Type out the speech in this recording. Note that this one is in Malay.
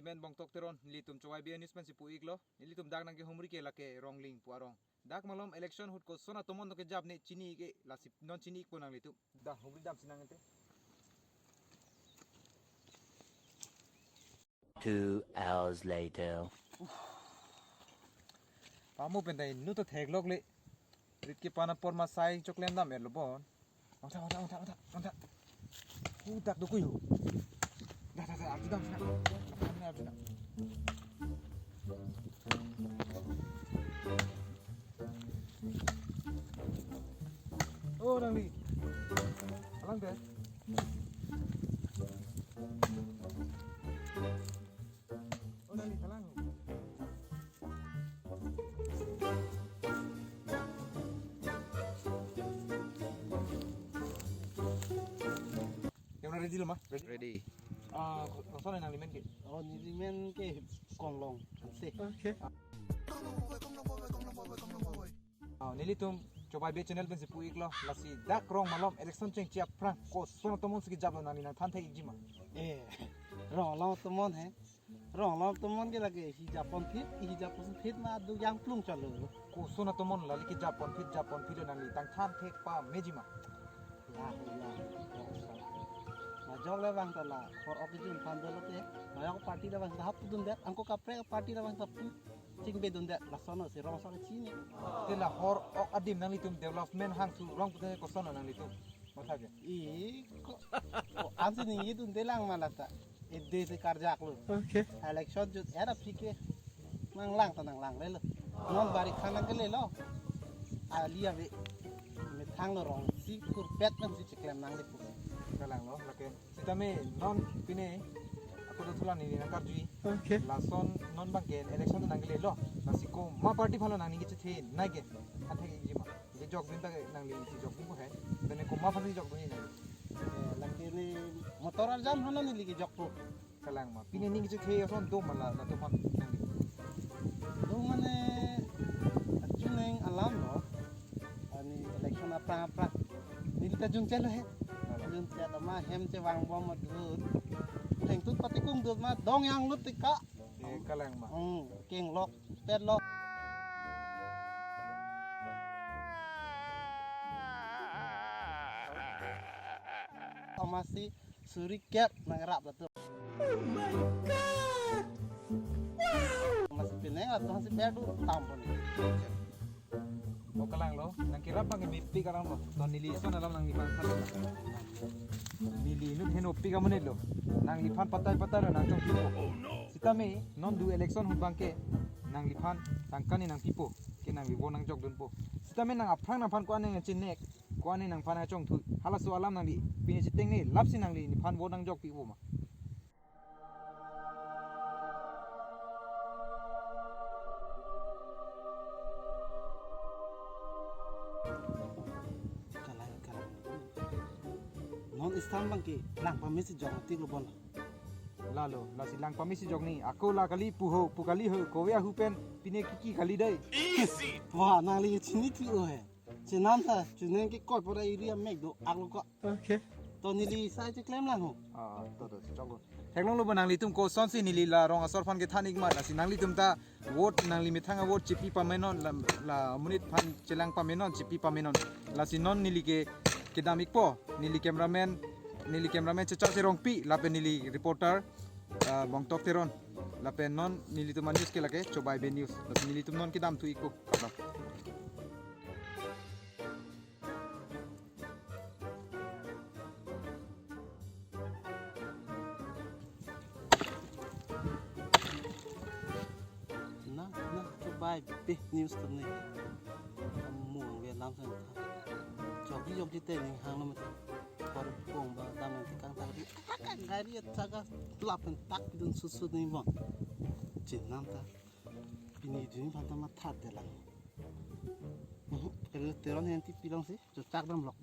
men bong tok teron nilitum chawai be news man si puik lo nilitum dak nang ke humri ke lake rongling puarong dak malom election hut ko sona tomon ke jab ne chini ke lasip non chini ko nang litum da humri dam sinang ente 2 hours later. pamu pendai nu to thek lok le rit ke pana por ma sai choklem dam er lo bon ongta hu tak do ku yu da arju dam sinang oh nang li alang deh oh nang li alang yang ready lo mah Ready. kosong nang li men ke Oh, ni men ke kong long. Se. okay nilitum coba be channel ben sipu iklo lasi dak rong malom election cheng chia prang ko sono tomon sigi jablo nani na than thai jima Eh. Rong long tomon hai. Rong long tomon ke lage hi Japon fit ma du yang plung chalo. ko sono tomon lali ki japon fit nani tang than thek pa mejima La. Ma jog le bang tala for opposition fan dolo te. Ma yang party la bang hap dun det angko kapre party la bang tap ting be dun det la sono si rong sono chini. tela hor ok adim nang litum development hang su rong pute ko sono nang litum mathage I ko anse ni dun de lang malata. E de se karjak lu. okay Election jut era pike nang lang tanang lang le lo. Non bari khana ke le lo. Alia be me thang lo rong si kur pet nam si chiklem nang le pu. kalang lo lake sitame non pine aku do tulan ni nang karjui Okay. lason non bangke election nang le lo lasi ko ma party phalo nang ni ke the nage than thek jima je jok bin ta nang li si jok bin ko hai bene ko ma phalo jok bin nang Laki ni motor jam hano ni ligi jok pu. kalang ma pine ni ke the son do mala na to man nang li Do mane achuneng alam lo. Ani election apa. Ni ta jun chelo he. Jun chelo ma hem che wang bom ma dur. Teng tut pati kung dur ma dong yang lut tika. kalang ma King lok pet lok. Masih suri cap nangrap lah tu. Oh my god! Wow! Masih pineng atau masih pedu tampon. o kalang lo nang kira pang mippi kalang lo ton nili son alam nang lipan phalo nili nu hen oppi ka monelo nang lipan patai lo nang chong pipo sitame non du election hun bangke nang lipan tangkani nang pipo ke nang libo nang jok dun po sitame nang aprang nang pan ko aneng chinek ko aneng nang pan chong thu halasu alam nang li pini chiteng ni lapsi nang li ni pan bo nang jok pipo ma Kalah. Non Islam bang ki lang pamisi jong ti lubon. lalo la silang pamisi jok ni ako la kali puho pukali ho kowe hu pen pine kiki kali dai Wah, nang li chini ti o he. Chinam sa chinen ki koi pora area make do aglo ko. okay To ni li sai che claim lang ho. to chong Heklong lo banang litum ko son si nili la rong asor fan ke thanik ma la sinang litum ta vote nang limi thanga vote chipi pa menon la munit fan chelang pa menon chipi pa menon la sinon nili ke kedamik po nili cameraman chechak se rong pi la pe nili reporter bong tok teron la pe non nili tum news ke lake chobai be news la nili tum non kedam tu iko kabla Coba be news tu ni. Kamu Vietnam sana. Jogi jogi te ni hang nama. Kor pong ba dam nanti kang tadi. Gari taga lapan tak bidun susu ni bang. Jenam ta. Ini jenis pantai mata telang. Kalau teron nanti bilang sih, cocok dalam blok.